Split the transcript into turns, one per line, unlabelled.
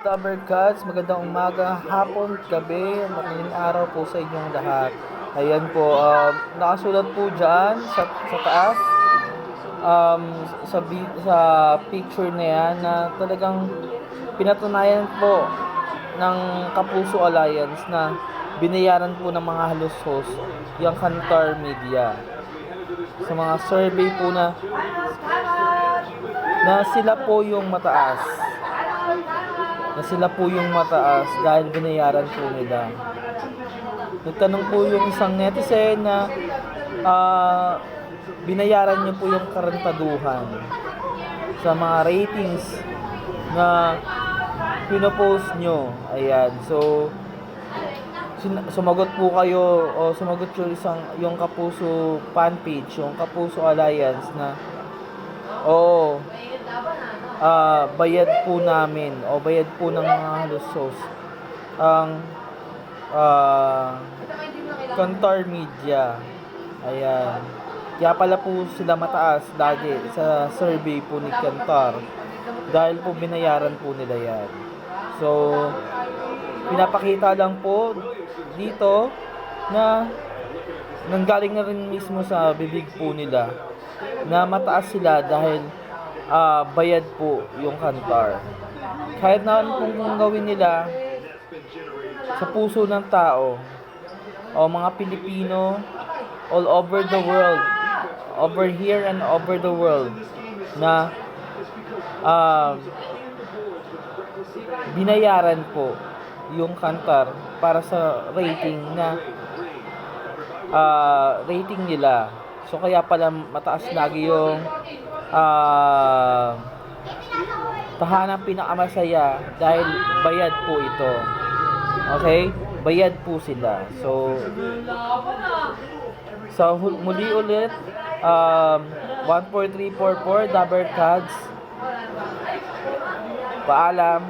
Tabercats, magandang umaga, hapon, gabi, madaling araw po sa inyong lahat. Ayan po, nakasulat po dyan sa taas, sa picture na yan, na talagang pinatunayan po ng Kapuso Alliance na binayaran po ng mga halusos yung Kantar Media. Sa mga survey po na sila po yung mataas. Dahil binayaran po nila. Nagtanong po yung isang netizen na binayaran niyo po yung karantaduhan sa mga ratings na pinopost nyo. Ayan. So, sumagot po kayo o sumagot yung Kapuso fan page, yung Kapuso Alliance na bayad po namin o bayad po ng mga halusos ang Kantar Media. Ayan. Kaya pala po sila mataas lagi sa survey po ni Kantar dahil po binayaran po nila yan. So, pinapakita lang po dito na nanggaling na rin mismo sa bibig po nila na mataas sila dahil bayad po yung Kantar. Kahit na ano pong gawin nila sa puso ng tao o mga Pilipino all over the world, over here and over the world, na binayaran po yung Kantar para sa rating nila. So kaya pala mataas lagi yung tahanang pinakamasaya dahil bayad po ito. Okay? Bayad po sila. So muli ulit, 14344 Tabercats. Paalam.